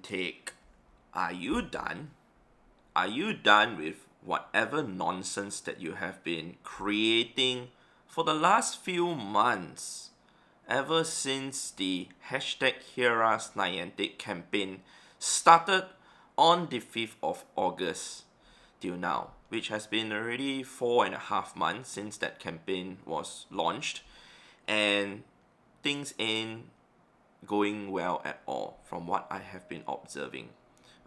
Niantic, are you done? Are you done with whatever nonsense that you have been creating for the last few months? Ever since the hashtag Hear Us Niantic campaign started on the 5th of August till now, which has been already 4.5 months since that campaign was launched, and things ain't going well at all from what I have been observing.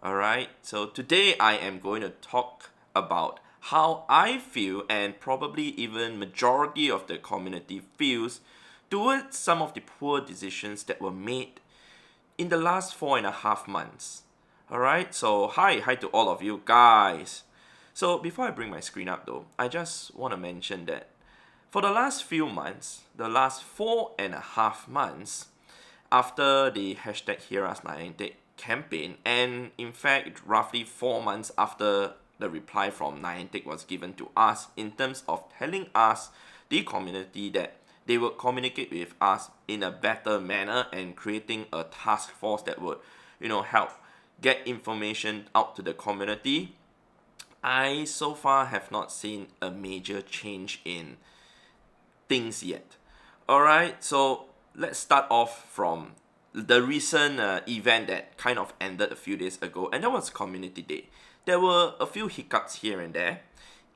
Alright, so today I am going to talk about how I feel, and probably even majority of the community feels, towards some of the poor decisions that were made in the last 4.5 months. Alright, so hi to all of you guys. So before I bring my screen up though, I just want to mention that for the last few months, the last 4.5 months, after the hashtag Hear Us Niantic campaign, and in fact roughly 4 months after the reply from Niantic was given to us in terms of telling us, the community, that they would communicate with us in a better manner and creating a task force that would, help get information out to the community. I so far have not seen a major change in things yet. Alright, so let's start off from the recent event that kind of ended a few days ago, and that was Community Day. There were a few hiccups here and there,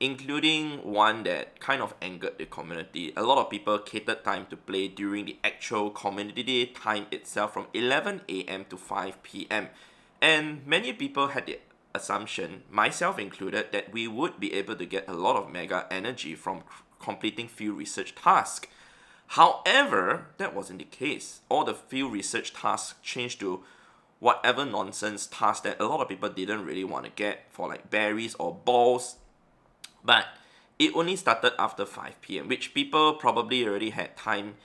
including one that kind of angered the community. A lot of people catered time to play during the actual Community Day time itself from 11 a.m. to 5 p.m. And many people had the assumption, myself included, that we would be able to get a lot of mega energy from completing field research tasks. However, that wasn't the case. All the field research tasks changed to whatever nonsense tasks that a lot of people didn't really want to get, for like berries or balls. But it only started after 5 p.m., which people probably already had time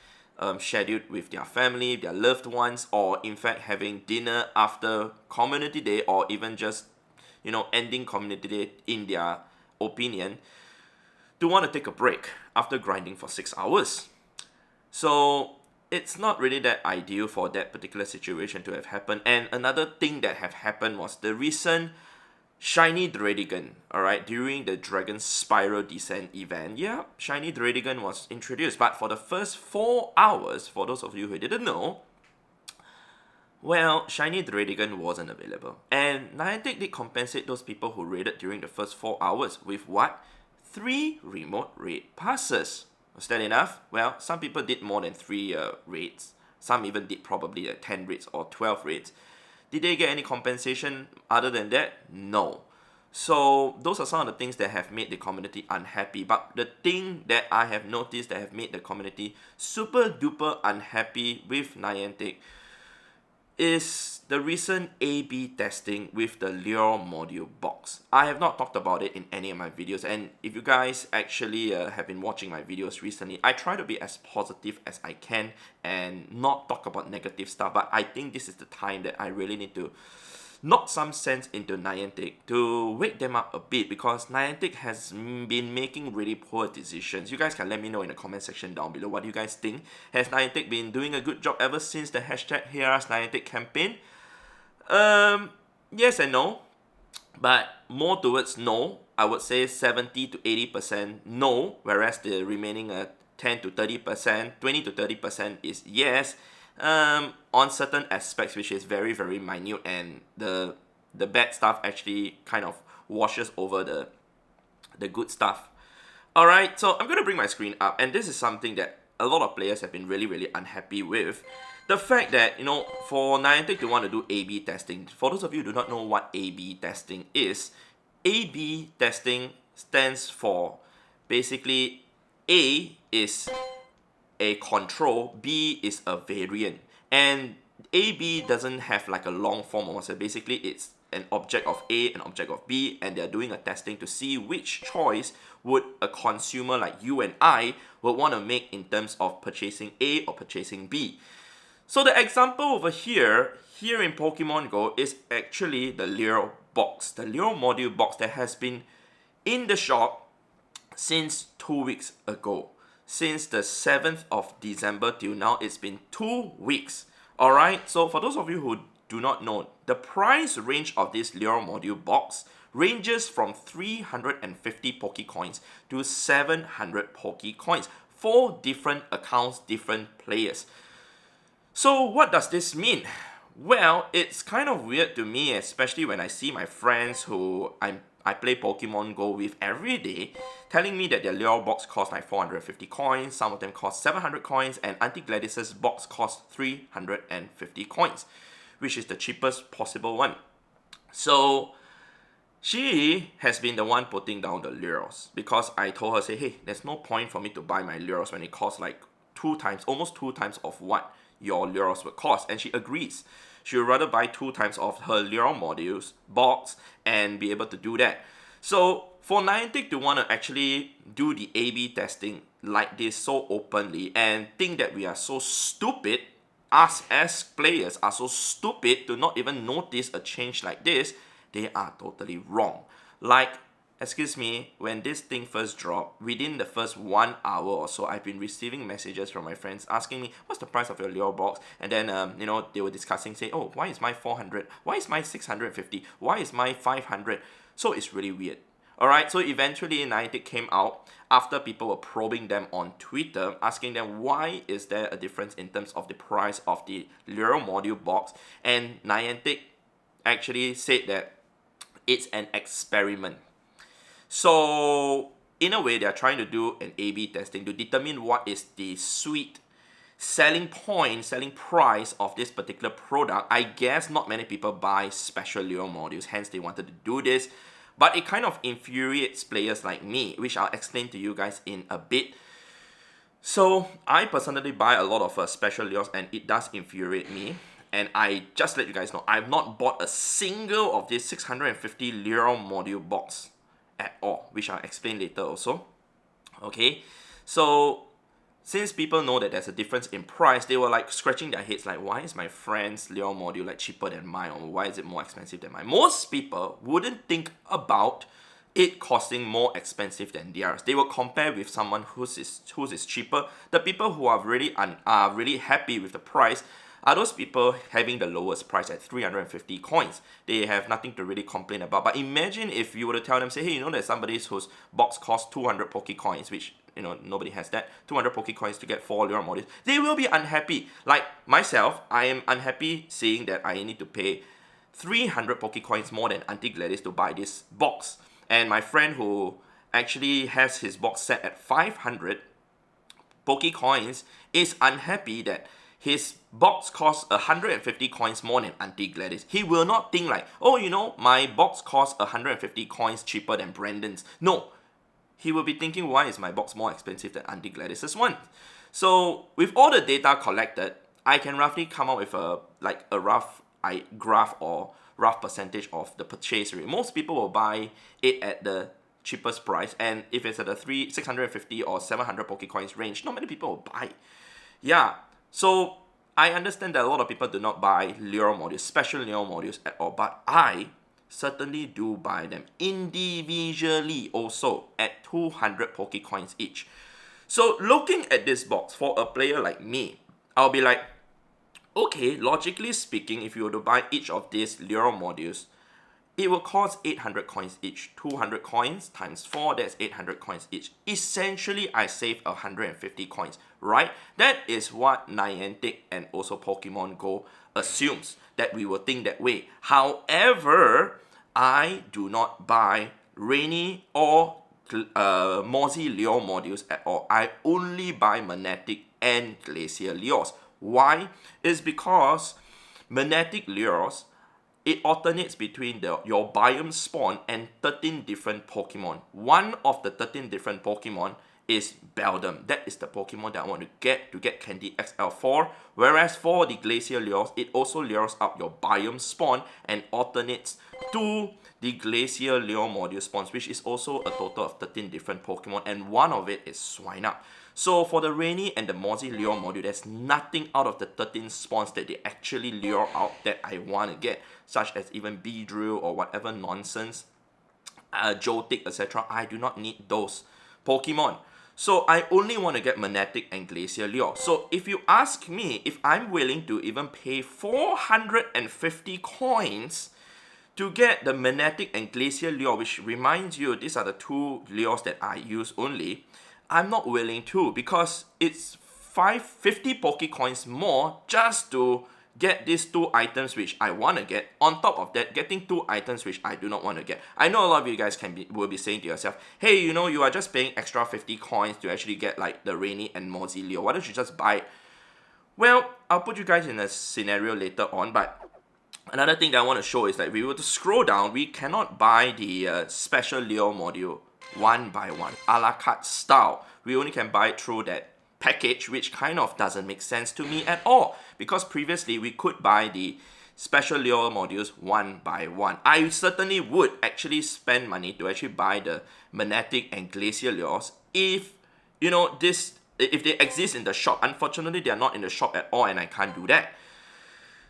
scheduled with their family, their loved ones, or in fact having dinner after Community Day, or even just, ending Community Day in their opinion, to want to take a break after grinding for 6 hours. So it's not really that ideal for that particular situation to have happened. And another thing that have happened was the recent Shiny Draydigan, alright, during the Dragon Spiral Descent event. Yeah, Shiny Draydigan was introduced, but for the first 4 hours, for those of you who didn't know, well, Shiny Draydigan wasn't available. And Niantic did compensate those people who raided during the first 4 hours with what? 3 remote raid passes. Was that enough? Well, some people did more than 3 raids. Some even did probably 10 raids or 12 raids. Did they get any compensation other than that? No. So those are some of the things that have made the community unhappy. But the thing that I have noticed that have made the community super duper unhappy with Niantic is the recent A/B testing with the Lure module box. I have not talked about it in any of my videos, and if you guys actually have been watching my videos recently, I try to be as positive as I can and not talk about negative stuff, but I think this is the time that I really need to knock some sense into Niantic to wake them up a bit, because Niantic has been making really poor decisions. You guys can let me know in the comment section down below what you guys think. Has Niantic been doing a good job ever since the hashtag Hear Us Niantic campaign? Yes and no, but more towards no. I would say 70 to 80% no, whereas the remaining 10 to 30%, 20 to 30% is yes. On certain aspects, which is very, very minute, and the bad stuff actually kind of washes over the good stuff. Alright, so I'm going to bring my screen up, and this is something that a lot of players have been really, really unhappy with. The fact that, for Niantic to want to do A/B testing, for those of you who do not know what A/B testing is, A/B testing stands for basically A is a control, B is a variant, and A/B doesn't have like a long form or so. Basically it's an object of A, an object of B, and they're doing a testing to see which choice would a consumer like you and I would want to make in terms of purchasing A or purchasing B. So the example over here in Pokemon GO is actually the Lure box, the Lure module box that has been in the shop since 2 weeks ago. Since the 7th of December till now, it's been 2 weeks. Alright, so for those of you who do not know, the price range of this Lure module box ranges from 350 Pokecoins to 700 Pokecoins for different accounts, different players. So what does this mean? Well, it's kind of weird to me, especially when I see my friends who I play Pokemon GO with every day, telling me that their Lure box costs like 450 coins, some of them cost 700 coins, and Auntie Gladys's box costs 350 coins, which is the cheapest possible one. So she has been the one putting down the lures because I told her, say, hey, there's no point for me to buy my lures when it costs like almost two times of what your lures would cost. And she agrees. She would rather buy 2 times of her lure modules box and be able to do that. So for Niantic to want to actually do the A/B testing like this so openly and think that we are so stupid, us as players are so stupid to not even notice a change like this, they are totally wrong. Like, excuse me, when this thing first dropped, within the first 1 hour or so, I've been receiving messages from my friends asking me, what's the price of your Lure box? And then, they were discussing, say, oh, why is my 400? Why is my 650? Why is my 500? So it's really weird. Alright, so eventually Niantic came out after people were probing them on Twitter, asking them why is there a difference in terms of the price of the Lure module box, and Niantic actually said that it's an experiment. So in a way, they're trying to do an A/B testing to determine what is the sweet selling price of this particular product. I guess not many people buy special Lure modules, hence they wanted to do this. But it kind of infuriates players like me, which I'll explain to you guys in a bit. So I personally buy a lot of special lures and it does infuriate me. And I just let you guys know, I've not bought a single of this 650 Lure module box at all, which I'll explain later also. Okay, so since people know that there's a difference in price, they were like scratching their heads like, why is my friend's Lure module like cheaper than mine, or why is it more expensive than mine? Most people wouldn't think about it costing more expensive than theirs. They will compare with someone whose is cheaper. The people who are really happy with the price are those people having the lowest price at 350 coins. They have nothing to really complain about. But imagine if you were to tell them, say, hey, there's somebody whose box costs 200 Pokecoins, which, nobody has that. 200 Pokecoins to get 4 Lure modules. They will be unhappy. Like myself, I am unhappy seeing that I need to pay 300 Pokecoins more than Auntie Gladys to buy this box. And my friend who actually has his box set at 500 Pokecoins is unhappy that his box costs 150 coins more than Auntie Gladys. He will not think like, oh, my box costs 150 coins cheaper than Brandon's. No, he will be thinking, why is my box more expensive than Auntie Gladys's one? So with all the data collected, I can roughly come up with a rough graph or rough percentage of the purchase rate. Most people will buy it at the cheapest price, and if it's at the 650 or 700 Pokecoins range, not many people will buy. Yeah. So I understand that a lot of people do not buy Lure modules, special Lure modules at all, but I certainly do buy them individually also at 200 Pokecoins each. So looking at this box, for a player like me, I'll be like, okay, logically speaking, if you were to buy each of these Lure modules, it will cost 800 coins each. 200 coins times 4, that's 800 coins each. Essentially, I save 150 coins, right? That is what Niantic and also Pokemon GO assumes, that we will think that way. However, I do not buy Rainy or Mozzie Lure modules at all. I only buy Magnetic and Glacier Lures. Why? It's because Magnetic Lures, it alternates between your biome spawn and 13 different Pokemon. One of the 13 different Pokemon is Beldum. That is the Pokemon that I want to get Candy XL4. Whereas for the Glacier Lures, it also lures up your biome spawn and alternates to the Glacier Lure module spawns, which is also a total of 13 different Pokemon, and one of it is Swinub. So for the Rainy and the Mozzie Lure module, there's nothing out of the 13 spawns that they actually lure out that I want to get, such as even Beedrill or whatever nonsense, Joltik, etc. I do not need those Pokemon. So I only want to get Magnetic and Glacier Lure. So if you ask me if I'm willing to even pay 450 coins to get the Magnetic and Glacier Lure, which reminds you, these are the two lures that I use only, I'm not willing to, because it's 550 Pokecoins more just to get these two items which I want to get. On top of that, getting two items which I do not want to get. I know a lot of you guys will be saying to yourself, hey, you know, you are just paying extra 50 coins to actually get like the Rainy and Mozzie Lure. Why don't you just buy it? Well, I'll put you guys in a scenario later on, but another thing that I want to show is that if we were to scroll down, we cannot buy the special Lure module one by one, a la carte style. We only can buy it through that package, which kind of doesn't make sense to me at all, because previously we could buy the special lure modules one by one. I certainly would actually spend money to actually buy the Magnetic and Glacier lures if, you know, if they exist in the shop. Unfortunately, they are not in the shop at all, and I can't do that.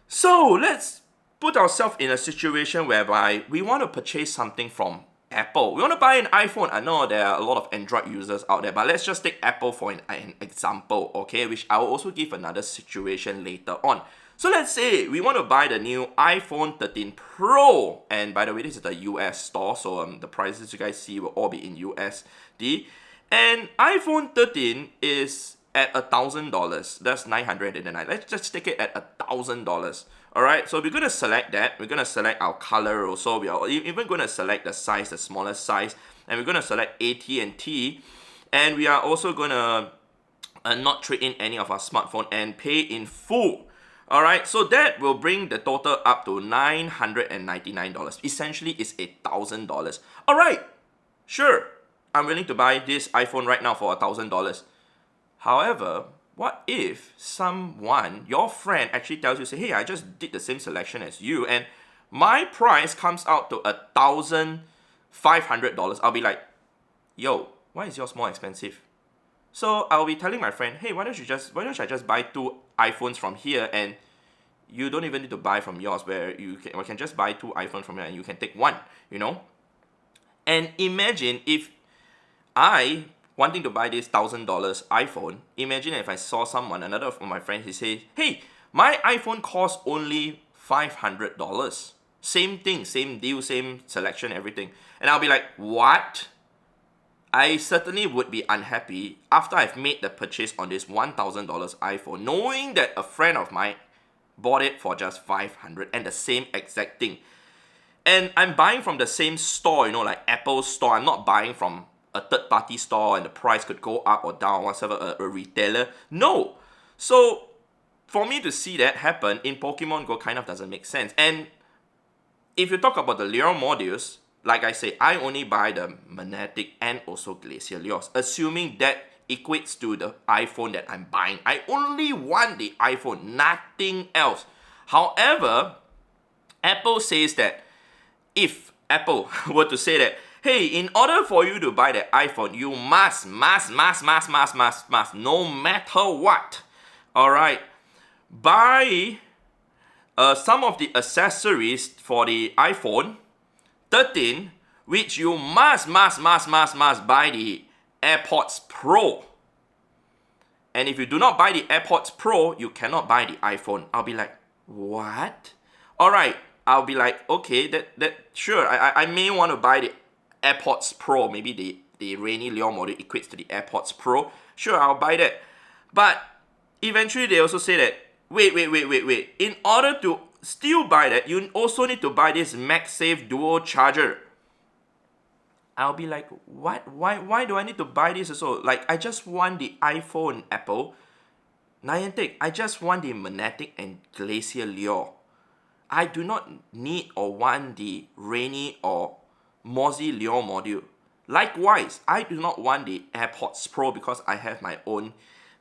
So let's put ourselves in a situation whereby we want to purchase something from Apple. We want to buy an iPhone. I know there are a lot of Android users out there, but let's just take Apple for an example, okay? Which I will also give another situation later on. So let's say we want to buy the new iPhone 13 Pro. And by the way, this is the US store, so the prices you guys see will all be in USD. And iPhone 13 is at $1,000. That's $989. Let's just take it at $1,000. Alright, so we're going to select that. We're going to select our color also. We are even going to select the size, the smallest size. And we're going to select AT&T. And we are also going to not trade in any of our smartphone and pay in full. Alright, so that will bring the total up to $999. Essentially, it's $1,000. Alright, sure. I'm willing to buy this iPhone right now for $1,000. However, what if someone, your friend, actually tells you, say, hey, I just did the same selection as you, and my price comes out to $1,500. I'll be like, yo, why is yours more expensive? So I'll be telling my friend, hey, why don't I just buy two iPhones from here, and you don't even need to buy from yours, where we can just buy two iPhones from here and you can take one, you know? And imagine if I wanting to buy this $1,000 iPhone, imagine if I saw someone, another of my friends, he say, hey, my iPhone costs only $500. Same thing, same deal, same selection, everything. And I'll be like, what? I certainly would be unhappy after I've made the purchase on this $1,000 iPhone, knowing that a friend of mine bought it for just $500 and the same exact thing. And I'm buying from the same store, you know, like Apple store. I'm not buying from a third-party store and the price could go up or down, whatever, a retailer. No. So, for me to see that happen in Pokemon GO kind of doesn't make sense. And if you talk about the lure modules, like I say, I only buy the Magnetic and also Glacier lures, assuming that equates to the iPhone that I'm buying. I only want the iPhone, nothing else. However, Apple says that if Apple were to say that, hey, in order for you to buy the iPhone, you must, no matter what, alright, buy some of the accessories for the iPhone 13, which you must buy the AirPods Pro. And if you do not buy the AirPods Pro, you cannot buy the iPhone. I'll be like, what? Alright, I'll be like, okay, that sure, I may want to buy the AirPods Pro, maybe the Rainy Lure model equates to the AirPods Pro. Sure, I'll buy that. But eventually they also say that, wait. In order to still buy that, you also need to buy this MagSafe Duo charger. I'll be like, what? Why do I need to buy this also? Like, I just want the iPhone, Apple. Niantic, I just want the Magnetic and Glacier Lure. I do not need or want the Rainy or Mozzie Lure module. Likewise, I do not want the AirPods Pro because I have my own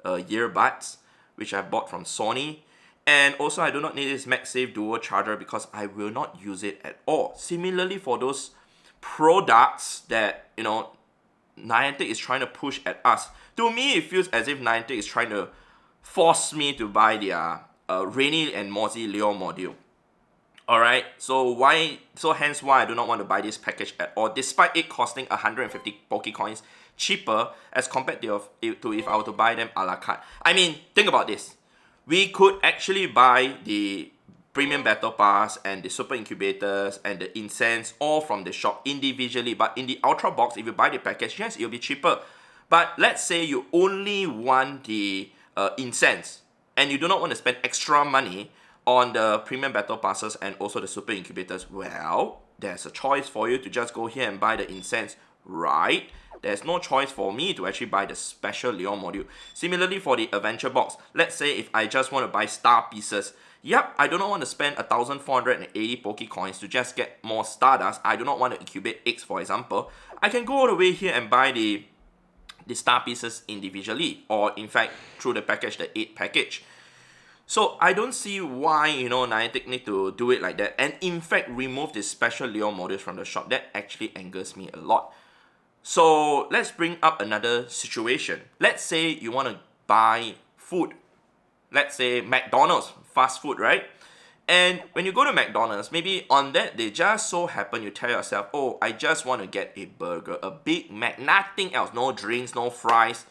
earbuds, which I bought from Sony. And also, I do not need this MagSafe Duo charger because I will not use it at all. Similarly, for those products that, you know, Niantic is trying to push at us, to me, it feels as if Niantic is trying to force me to buy their Rainy and Mozzie Lure module. Alright, so hence why I do not want to buy this package at all, despite it costing 150 Pokecoins cheaper as compared to if I were to buy them a la carte. I mean, think about this. We could actually buy the premium battle pass and the super incubators and the incense all from the shop individually, but in the ultra box, if you buy the package, yes, it'll be cheaper. But let's say you only want the incense and you do not want to spend extra money on the premium battle passes and also the super incubators. Well, there's a choice for you to just go here and buy the incense, right? There's no choice for me to actually buy the special Leon module. Similarly for the adventure box, let's say if I just want to buy star pieces, yep, I do not want to spend 1,480 Pokecoins to just get more Stardust. I do not want to incubate eggs, for example. I can go all the way here and buy the star pieces individually, or in fact through the package, the 8 package. So I don't see why, Niantic need to do it like that, and in fact remove this special Leon modules from the shop. That actually angers me a lot. So let's bring up another situation. Let's say you want to buy food. Let's say McDonald's, fast food, right? And when you go to McDonald's, maybe on that they just so happen you tell yourself, oh, I just want to get a burger, a Big Mac, nothing else, no drinks, no fries,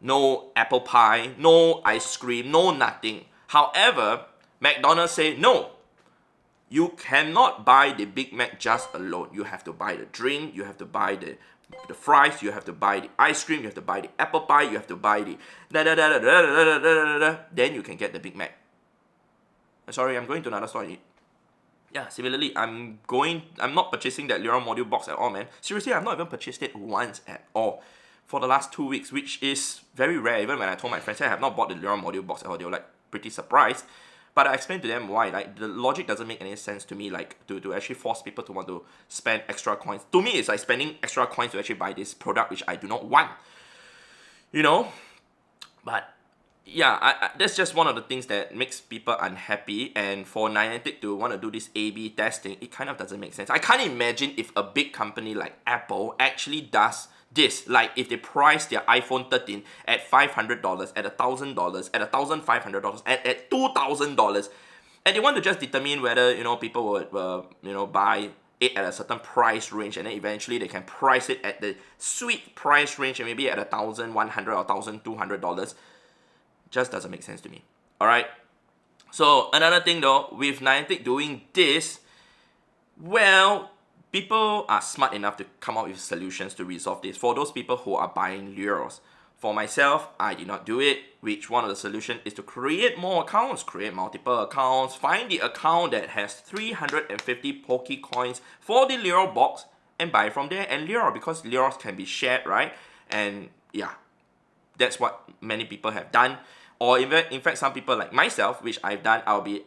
no apple pie, no ice cream, no nothing. However, McDonald's say, no, you cannot buy the Big Mac just alone. You have to buy the drink, you have to buy the fries, you have to buy the ice cream, you have to buy the apple pie, you have to buy the then you can get the Big Mac. Sorry, I'm going to another store and eat. Yeah, similarly, I'm not purchasing that Leon module box at all, man. Seriously, I've not even purchased it once at all for the last 2 weeks, which is very rare. Even when I told my friends, hey, I have not bought the Leon module box at all, they were like pretty surprised. But I explained to them why. Like, the logic doesn't make any sense to me, like to actually force people to want to spend extra coins. To me, it's like spending extra coins to actually buy this product which I do not want. But yeah, that's just one of the things that makes people unhappy. And for Niantic to want to do this A/B testing, it kind of doesn't make sense. I can't imagine if a big company like Apple actually does this. Like, if they price their iPhone 13 at $500, at $1,000, at $1,500, at $2,000, and they want to just determine whether people would buy it at a certain price range, and then eventually they can price it at the sweet price range, and maybe at $1,100 or $1,200. Just doesn't make sense to me. Alright? So another thing though, with Niantic doing this, well, people are smart enough to come up with solutions to resolve this for those people who are buying lures. For myself, I did not do it, which one of the solutions is to create more accounts, create multiple accounts, find the account that has 350 Pokecoins for the lure box and buy from there and lure, because lures can be shared, right? And yeah, that's what many people have done. Or in fact, some people like myself, which I've done, I'll be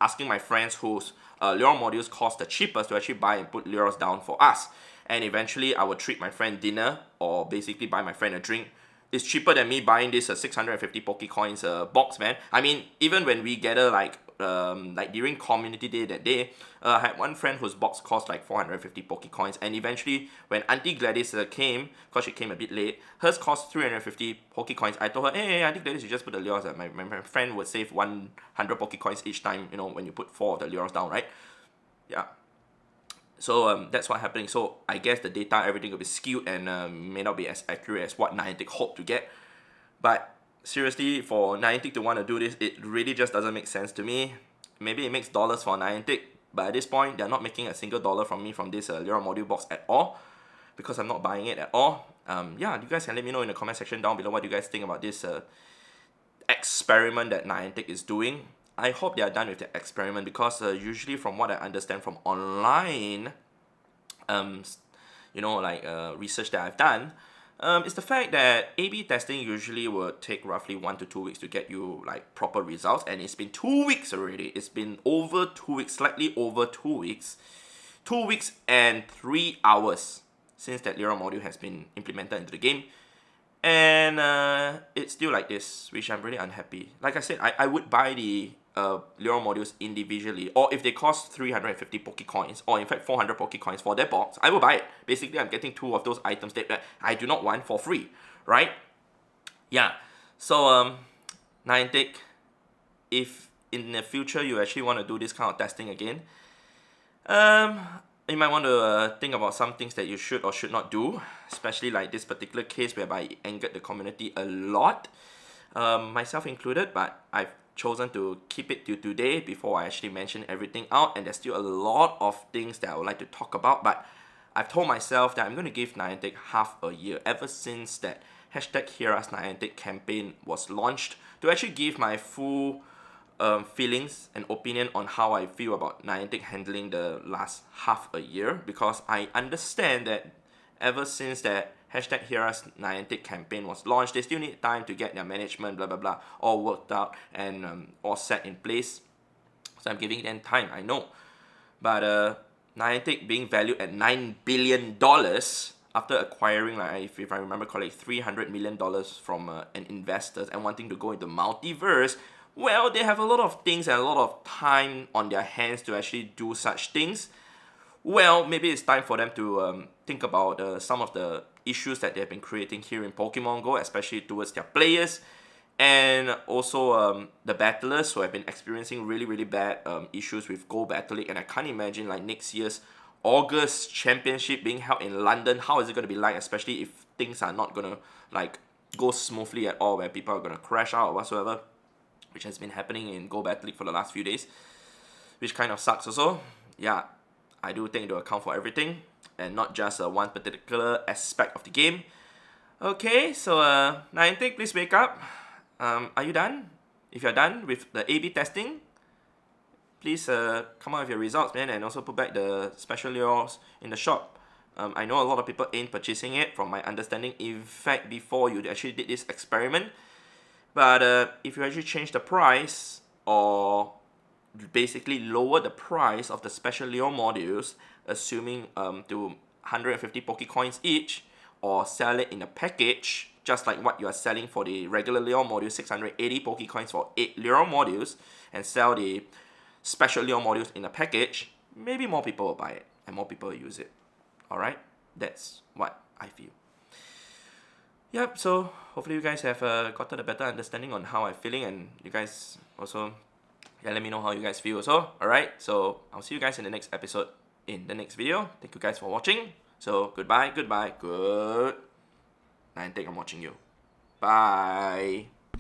asking my friends whose lure modules cost the cheapest to actually buy and put lures down for us. And eventually, I will treat my friend dinner, or basically buy my friend a drink. It's cheaper than me buying this 650 Pokecoins box, man. I mean, even when we gather like during community day that day, I had one friend whose box cost like 450 Pokecoins, and eventually when Auntie Gladys came, because she came a bit late, hers cost 350 Pokecoins. I told her, hey, Auntie Gladys, you just put the lures. My friend would save 100 Pokecoins each time, when you put 4 of the lures down, right? Yeah. So that's what happening. So I guess the data, everything will be skewed and may not be as accurate as what Niantic hoped to get. But seriously, for Niantic to want to do this, it really just doesn't make sense to me. Maybe it makes dollars for Niantic, but at this point, they're not making a single dollar from me from this Lure module box at all, because I'm not buying it at all. Yeah, you guys can let me know in the comment section down below what you guys think about this experiment that Niantic is doing. I hope they are done with the experiment, because usually from what I understand from online, research that I've done, is the fact that A/B testing usually will take roughly 1 to 2 weeks to get you like proper results, and it's been 2 weeks already. It's been over 2 weeks, slightly over 2 weeks, 2 weeks and 3 hours since that Lure module has been implemented into the game. And it's still like this, which I'm really unhappy. Like I said, I would buy the Lure modules individually, or if they cost 350 Pokecoins, or in fact 400 Pokecoins for their box, I will buy it. Basically, I'm getting 2 of those items that I do not want for free, right? Yeah, so Niantic, if in the future you actually want to do this kind of testing again, you might want to think about some things that you should or should not do, especially like this particular case whereby it angered the community a lot, myself included, but I've chosen to keep it till today before I actually mention everything out, and there's still a lot of things that I would like to talk about, but I've told myself that I'm going to give Niantic half a year ever since that hashtag Hear Us Niantic campaign was launched to actually give my full feelings and opinion on how I feel about Niantic handling the last half a year, because I understand that ever since that hashtag Hear Us Niantic campaign was launched, they still need time to get their management blah blah blah all worked out and all set in place. So I'm giving them time, I know. But Niantic being valued at $9 billion after acquiring, like if I remember correctly, $300 million from an investors and wanting to go into multiverse, well, they have a lot of things and a lot of time on their hands to actually do such things. Well, maybe it's time for them to think about some of the issues that they have been creating here in Pokemon GO, especially towards their players, and also the battlers who have been experiencing really bad issues with Go Battle League. And I can't imagine like next year's August championship being held in London. How is it going to be like, especially if things are not going to like go smoothly at all, where people are going to crash out or whatsoever, which has been happening in Go Battle League for the last few days, which kind of sucks also. Yeah, I do take into account for everything and not just one particular aspect of the game. Okay, so Niantic, please wake up. Are you done? If you're done with the A/B testing, please come out with your results, man, and also put back the special lures in the shop. I know a lot of people ain't purchasing it, from my understanding, in fact, before you actually did this experiment. But if you actually change the price or basically lower the price of the special Leo modules, assuming to 150 Pokecoins each, or sell it in a package, just like what you are selling for the regular Leo module, 680 Pokecoins for 8 Leo modules, and sell the special Leo modules in a package, maybe more people will buy it and more people will use it. Alright? That's what I feel. Yep, so hopefully you guys have gotten a better understanding on how I'm feeling, and you guys also let me know how you guys feel also. Alright, so I'll see you guys in the next episode, in the next video. Thank you guys for watching. So goodbye, good. Niantic, I'm watching you. Bye.